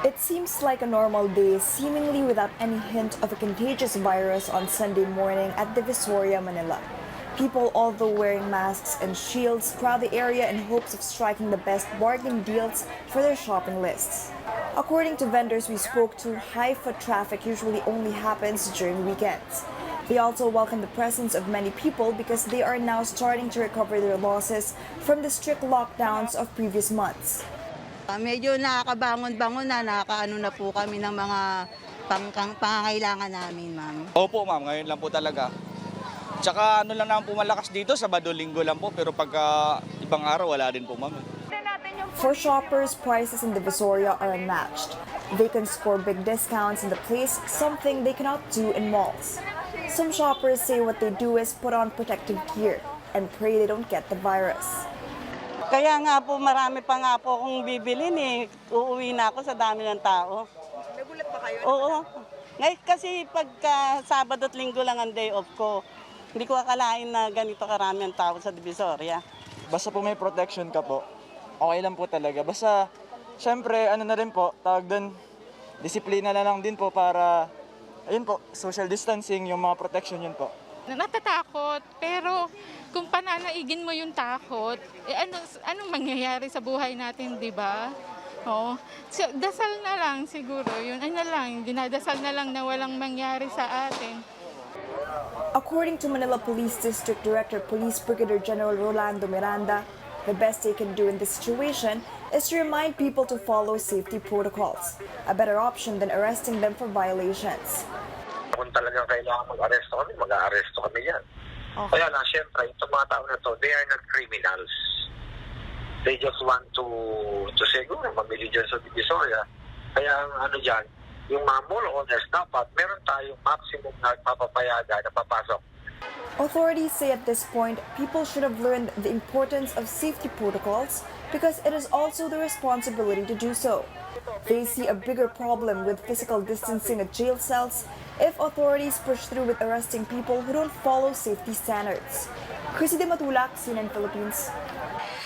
It seems like a normal day, seemingly without any hint of a contagious virus on Sunday morning at Divisoria, Manila. People, although wearing masks and shields, crowd the area in hopes of striking the best bargain deals for their shopping lists. According to vendors we spoke to, high foot traffic usually only happens during weekends. They also welcome the presence of many people because they are now starting to recover their losses from the strict lockdowns of previous months. Medyo nakakabangon-bangon na, nakakaano na po kami ng mga pangangailangan namin, ma'am. Opo ma'am, ngayon lang po talaga. Tsaka ano lang naman po malakas dito, Sabado-Linggo lang po, pero pagka ibang araw wala din po ma'am. For shoppers, prices in Divisoria are unmatched. They can score big discounts in the place, something they cannot do in malls. Some shoppers say what they do is put on protective gear and pray they don't get the virus. Kaya nga po, marami pa nga po akong bibilin eh. Uuwi na ako sa dami ng tao. Nagulat ba kayo? Oo. Ngayon kasi pagka Sabado at Linggo lang ang day off ko, hindi ko akalain na ganito karami ang tao sa Divisoria. Basta po may protection ka po, okay lang po talaga. Basta, syempre, ano na rin po, tawag doon, disiplina na lang din po para, ayun po, social distancing, yung mga protection yun po. Natatakot, pero kung pananaigin mo yung takot, anong mangyayari sa buhay natin, di ba? Oo. So, dasal na lang siguro, yun, dinadasal na lang na walang mangyari sa atin. According to Manila Police District Director Police Brigadier General Rolando Miranda, the best they can do in this situation is to remind people to follow safety protocols, a better option than arresting them for violations. Kung talagang kailangan mag-aresto kami, mag-aaresto kami yan. Okay. Kaya lang, syempre, itong mga tao na to, they are not criminals. They just want to siguro, mamili dyan sa Divisoria. Kaya ang ano dyan, yung mga mall owners, dapat meron tayong maximum na papapayagan na papasok. Authorities say at this point, people should have learned the importance of safety protocols because it is also their responsibility to do so. They see a bigger problem with physical distancing at jail cells if authorities push through with arresting people who don't follow safety standards. Chrissy De Matulak, CNN Philippines.